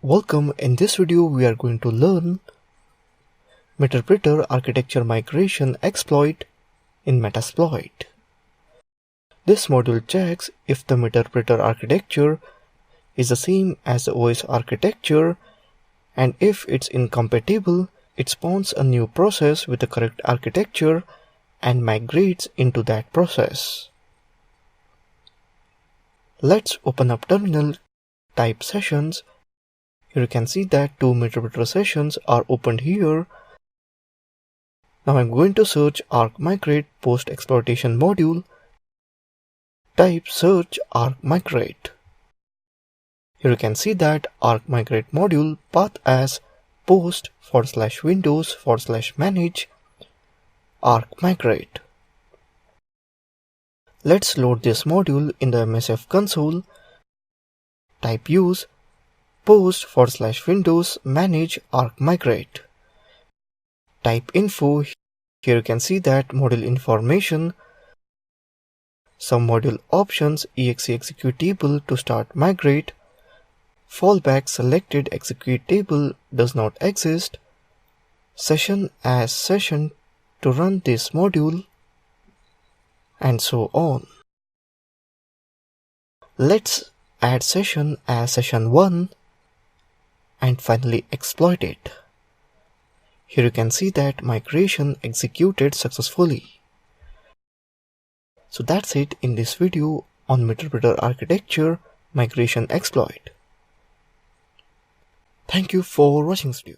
Welcome. In this video we are going to learn Meterpreter architecture migration exploit in Metasploit. This module checks if the Meterpreter architecture is the same as the OS architecture, and if it's incompatible, it spawns a new process with the correct architecture and migrates into that process. Let's open up terminal, type sessions. Here you can see that two Meterpreter sessions are opened here. Now I'm going to search arc migrate post exploitation module. Type search arc migrate. Here you can see that arc migrate module path as post/windows/manage arc migrate. Let's load this module in the MSF console. Type use post/windows/manage arc migrate. Type info. Here you can see that module information, some module options, exe executable to start migrate, fallback selected executable does not exist, session as session to run this module, and so on. Let's add session as session 1 and finally exploit it. Here you can see that migration executed successfully. So that's it in this video on Meterpreter architecture migration exploit. Thank you for watching this video.